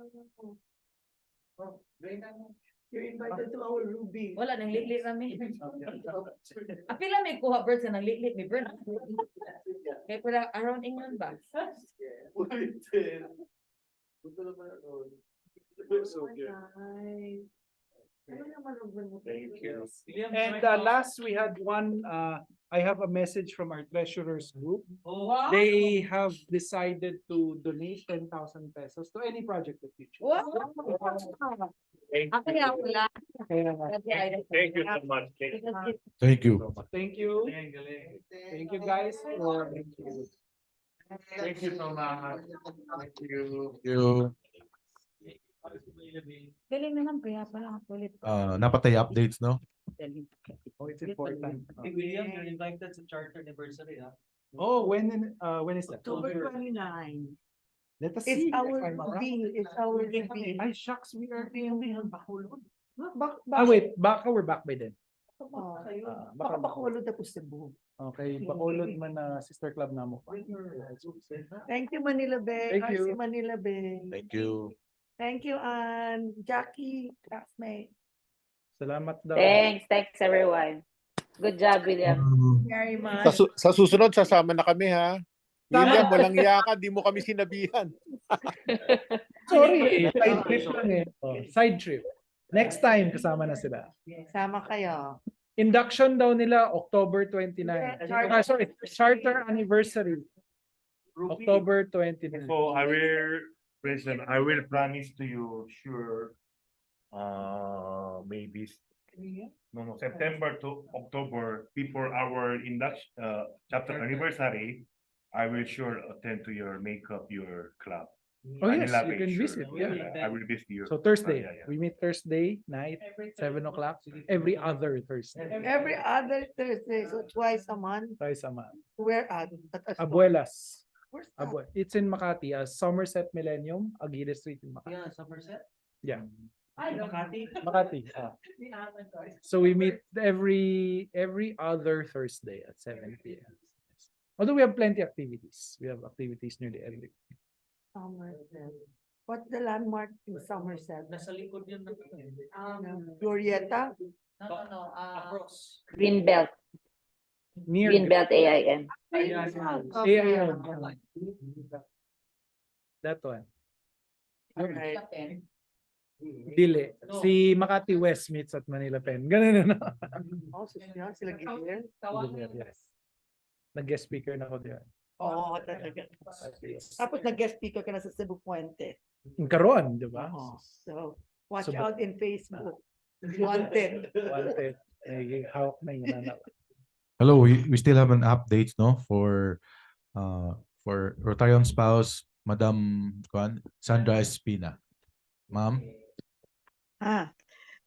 You're invited to our Ruby. Wala, nang lit kami. Apila may kuha birds na nang lit may bird. Kaya pala around England ba? So good. Thank you. And last we had one, I have a message from our treasurers group. Oh, They have decided to donate 10,000 pesos to any project that you choose. Wow! Thank Ako nga wala. Kaya, Thank you so much. Thank you. Thank you. thank you. Thank you guys for. Thank you so much. Thank you. Thank you. Galing naman kaya pala ang kulit. Napatay updates, no? Oh, it's important. Hey, William, you're invited sa charter anniversary, ha? Oh, when is that? October 29. Let us It's see. our if I'm around. reveal. It's our reveal. Ay, shucks, we are. Bak Wait, baka we're back by then. baka Bacolod tapos Cebu. Okay, Bacolod man na sister club na mo. Thank you, Manila Bay. Thank you. RC Manila Bay. Thank you. Thank you, Ann. Jackie, classmate. Salamat daw. Thanks everyone. Good job, William. Very much. Sa susunod, sasama na kami ha. William, walang yaka, di mo kami sinabihan. Sorry, side trip lang eh. Oh, side trip. Next time, kasama na sila. Sama kayo. Induction daw nila October 29. Sorry, charter anniversary. October 29. So I will, President, I will promise to you, sure, maybe no, September to October, before our induction, chapter anniversary, I will sure attend to your makeup, your club. Oh yes, Manila you Bay, can sure. visit. Yeah. I will visit you. So Thursday, Yeah. we meet Thursday night, 7 o'clock, every other Thursday. Every other Thursday, so twice a month. Twice a month. Where at? Abuelas. Where's that? It's in Makati, Somerset Millennium, Aguirre Street in Makati. Yeah, Somerset. Yeah, Ay, Makati. Makati. So we meet every other Thursday at 7 p.m. Although we have plenty activities. We have activities nearly every week. Somerset. What's the landmark in Somerset? Nasa likod yun. Glorieta? No. Across. Greenbelt. Near Greenbelt AIM. AIM. That one. Okay. Dili. Si Makati West meets at Manila Pen. Ganun na. Oh, sila Gideon? Yes. Nag-guest speaker na ako diyan. Oo, talaga. Tapos nag-guest speaker ka na sa Cebu Puente. Karon, di ba? Oo. So, watch So, out in Facebook. Wanted. Wanted. Ay, hawak na yung nanap. Hello, we still have an update, no, for Rotarian spouse, Madam Sandra Espina. Ma'am?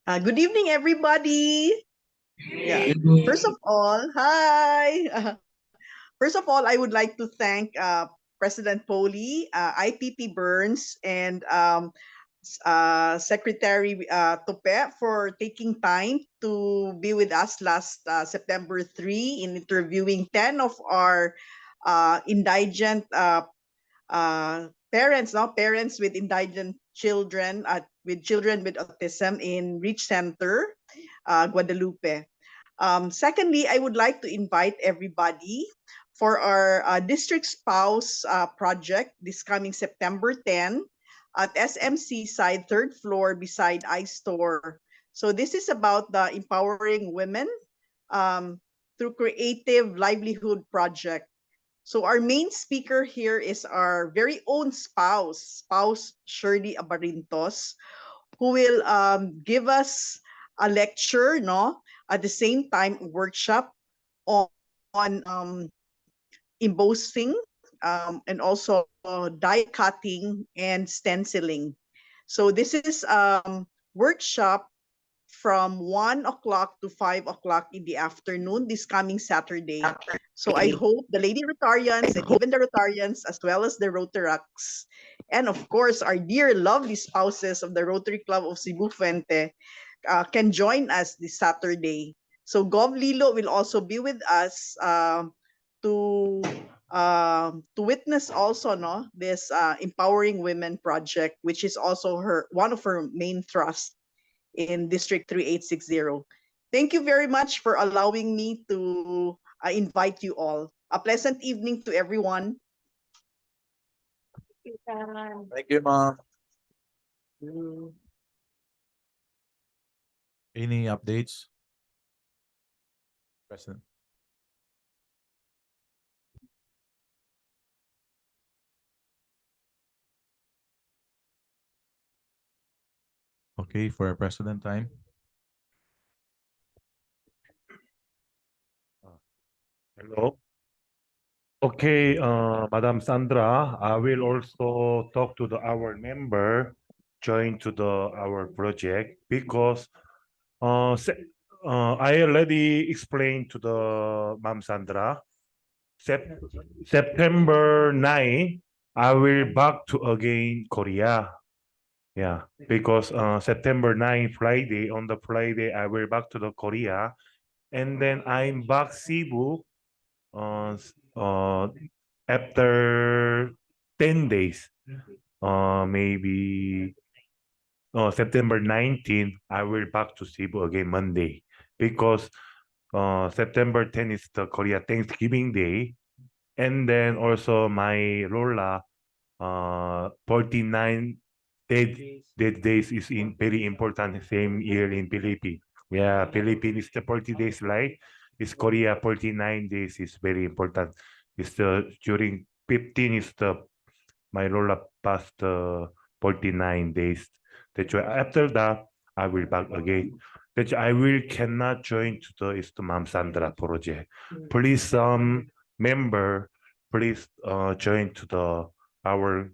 Good evening, everybody. Yeah. First of all, hi. First of all, I would like to thank President Poli, IPP Burns, and Secretary Tope for taking time to be with us last September 3 in interviewing 10 of our indigent parents, no, parents with indigent children, with children with autism in Reach Center, Guadalupe. Secondly, I would like to invite everybody for our district spouse project this coming September 10 at SMC side, third floor beside iStore. So this is about the empowering women through creative livelihood project. So our main speaker here is our very own spouse Shirley Abarintos, who will give us a lecture, no? At the same time, workshop on embossing and also die cutting and stenciling. So this is workshop from 1 o'clock to 5 o'clock in the afternoon this coming Saturday. So I hope the Lady Rotarians and even the Rotarians, as well as the Rotaracts, and of course our dear lovely spouses of the Rotary Club of Cebu Fuente can join us this Saturday. So Gov Lilo will also be with us to witness also, no, this empowering women project, which is also her one of her main thrusts in District 3860. Thank you very much for allowing me to invite you all. A pleasant evening to everyone. Thank you, ma'am. Any updates? President. Okay, for our president time. Hello. Okay, Madam Sandra, I will also talk to our member join to our project because I already explained to the Ma'am Sandra. September 9, I will back to again Korea. Yeah, because September 9, Friday, on the Friday, I will back to the Korea. And then I'm back Cebu after 10 days. Maybe September 19th, I will back to Cebu again Monday because September 10 is the Korea Thanksgiving Day. And then also my Lola 49 dead days is in very important same year in Philippines. Yeah, Philippines is the 40 days light. Is Korea 49 days is very important. It's the during 15 is the my Lola passed 49 days. That's why after that I will back again. That I will cannot join to the is the Ma'am Sandra project. Please member please join to the our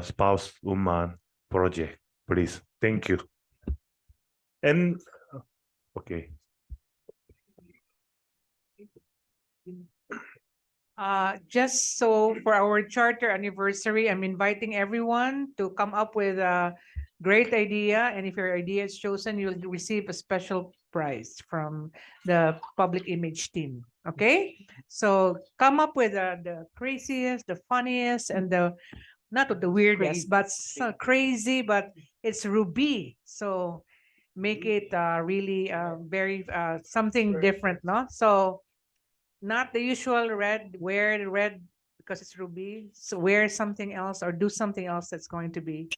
spouse woman project, please. Thank you. And okay. Just so for our charter anniversary, I'm inviting everyone to come up with a great idea. And if your idea is chosen, you'll receive a special prize from the public image team. Okay? So come up with the craziest, the funniest, and the not the weirdest, but so crazy, but it's Ruby. So make it really very something different, no? So not the usual red, wear the red because it's Ruby. So wear something else or do something else that's going to be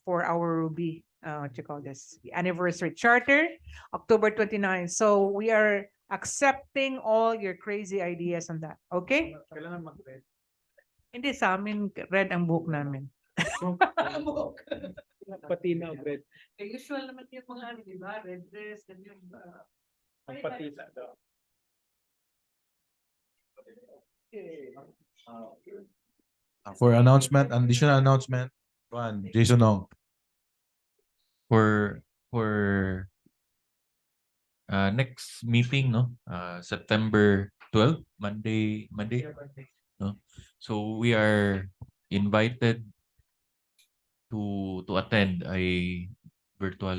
for our Ruby, what you call this, anniversary charter, October 29. So we are accepting all your crazy ideas on that. Okay? Kailangan mag-red. Hindi sa amin, red ang book namin. Book. Patina of red. Usual naman yung mga ano, di ba? Red dress, ganyan. Ang patina daw. For announcement, additional announcement, one, Jason Ong. For for next meeting, no? September 12, Monday, no? So we are invited to attend a virtual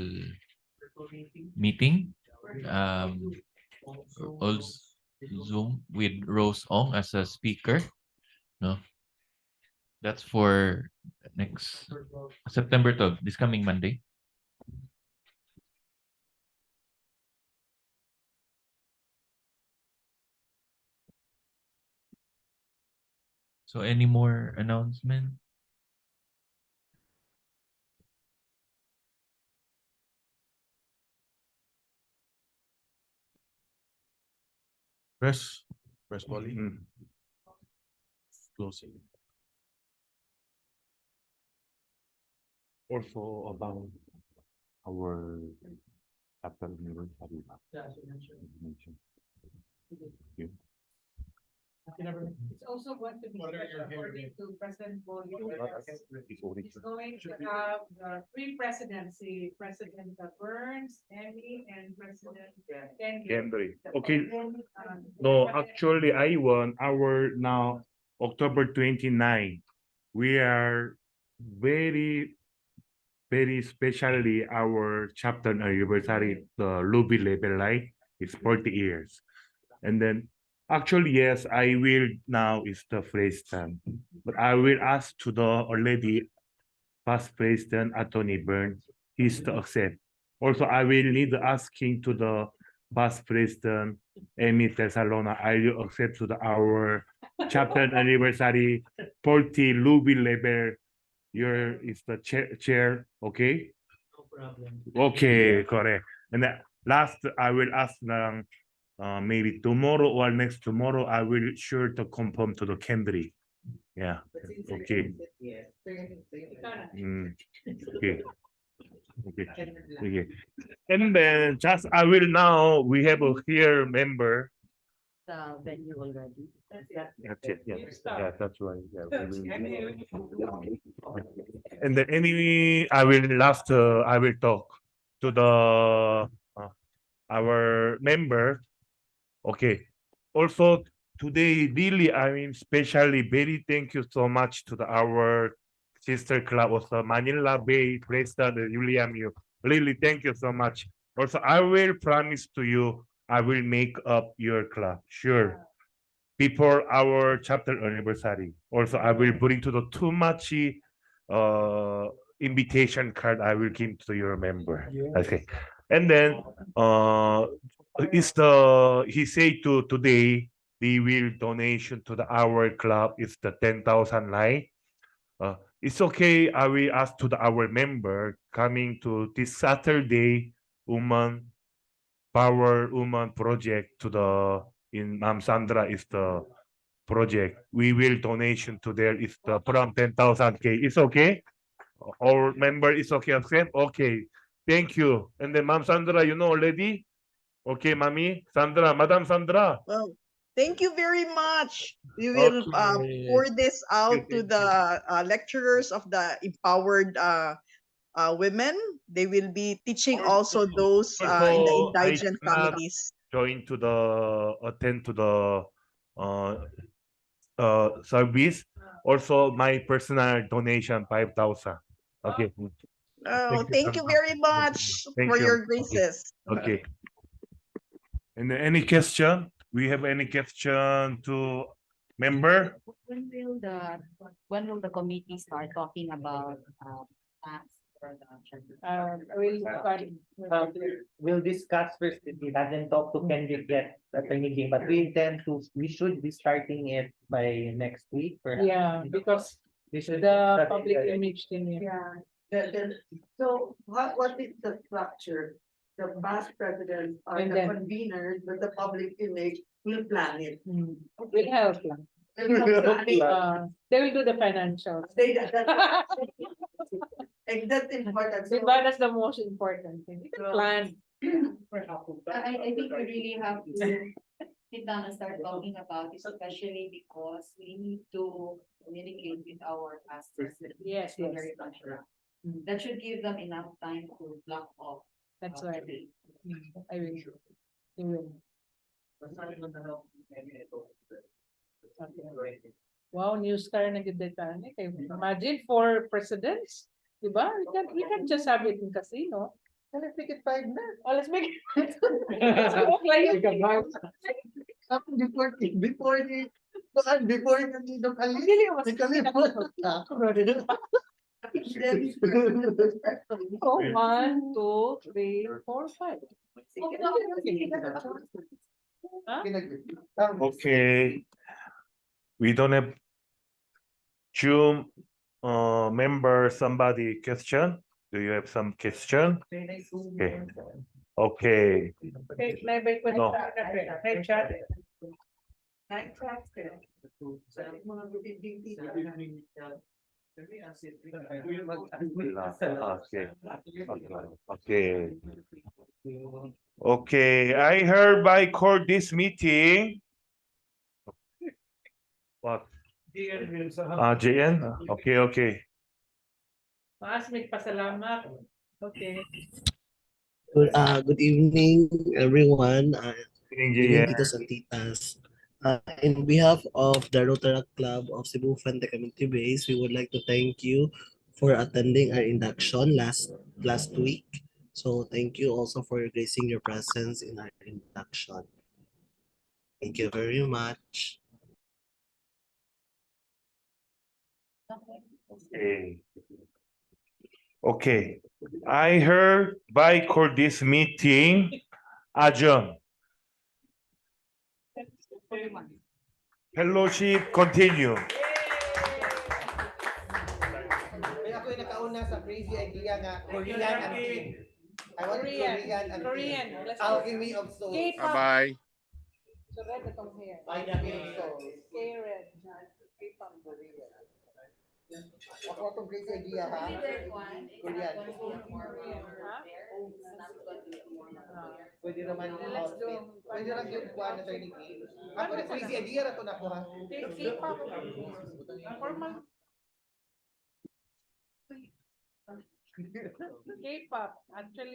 meeting. Also Zoom with Rose Ong as a speaker, no? That's for next September 12, this coming Monday. So any more announcement? Press Polly, Mm. closing. Also about our chapter anniversary. Mention. You. It's also going to be special according to President Bolio. It's already- He's going to have the pre-presidency, President Burns, Emmy, and President Kenny. Henry. Okay. President- No, actually, I won our now October 29. We are very, very specially our chapter anniversary, the Luby Level Light is 40 years. And then actually, yes, I will now is the president, but I will ask to the already past president Attorney Burns, he's to accept. Also, I will need asking to the past president Amy Tesalona, I will accept to the our chapter anniversary 40 Luby level. Your is the chair, okay? No problem. Okay, correct. And then last, I will ask maybe tomorrow or next tomorrow, I will sure to confirm to the Kendry. Yeah, okay. Mm, okay. Okay. Okay. And then just I will now we have a here member. The venue already. That's it. Yeah, yeah, that's right. Yeah, and then any I will last I will talk to the our member. Okay. Also today, really, I mean, especially very thank you so much to the our sister club of the Manila Bay President William. You really thank you so much. Also, I will promise to you, I will make up your club. Sure. Before our chapter anniversary. Also, I will bring to the too much invitation card I will give to your member. Okay. And then is the he say to today they will donation to the our club is the 10,000 line. It's okay. I will ask to the our member coming to this Saturday woman power woman project to the in Ma'am Sandra is the project. We will donation to there is the from 10,000 K. It's okay. Our member is okay. Accept? Okay. Thank you. And then Ma'am Sandra, you know already? Okay, Mami, Sandra, Madam Sandra. Well, thank you very much. We will Okay. pour this out to the lecturers of the empowered women. They will be teaching also those in the Also, I indigent cannot families. join to the attend to the service. Also, my personal donation 5,000. Okay. Oh, thank you very much Thank for you. your graces. Okay. And any question? We have any question to member? When will the committee start talking about tax for the children? We'll start. We'll discuss first with it and then talk to Kendrick yet at the meeting, but we should be starting it by next week. Perhaps. Yeah, because We should the start it public by- image thing. Yeah, so what is the structure? The past presidents are And the then- conveners, but the public image will plan it. We'll help lang. They will plan it. They will do the financials. And that's important. So- Diba, that's the most important thing. Plan. I think we really have to sit down and start talking about it, especially because we need to communicate with our pastors. Yes, yes. Very much. That should give them enough time to block off That's why. I will. I will. Okay. Wow, new star na good Titanic. Imagine for presidents, di ba? We can just have it in casino. Let's make it 5 na. Oh, let's make it. Before ni before ni Dong Ali. Dili, mas Nakalimot ako. Oh, 1, 2, 3, 4, 5. Okay. We don't have Zoom member somebody question. Do you have some question? Okay. Okay. Okay, may question No. na may chat. Okay. Okay. Okay. I hereby call this meeting. What? JN? Okay, okay. Maas, may pasalamat. Okay. Good evening, everyone. Good evening, Good evening, JN. titos and titas. In behalf of the Rotary Club of Cebu Fante Community Base, we would like to thank you for attending our induction last week. So thank you also for gracing your presence in our induction. Thank you very much. Okay. Okay. I hereby call this meeting adjourned. Fellowship continue. May ako yung nakauna sa crazy idea nga Korean and King. I want Korean and Korean. King. Let's go. Alchemy of Souls. K-pop. Bye-bye. So red itong hair. Alchemy of Souls. K-red. K-pop. Ako itong crazy idea ha. Korean. Pwede naman outfit. Pwede lang yung kuha na tayo ni King. Ako na crazy idea na ito na ko ha. K-pop. Formal. K-pop. Actually,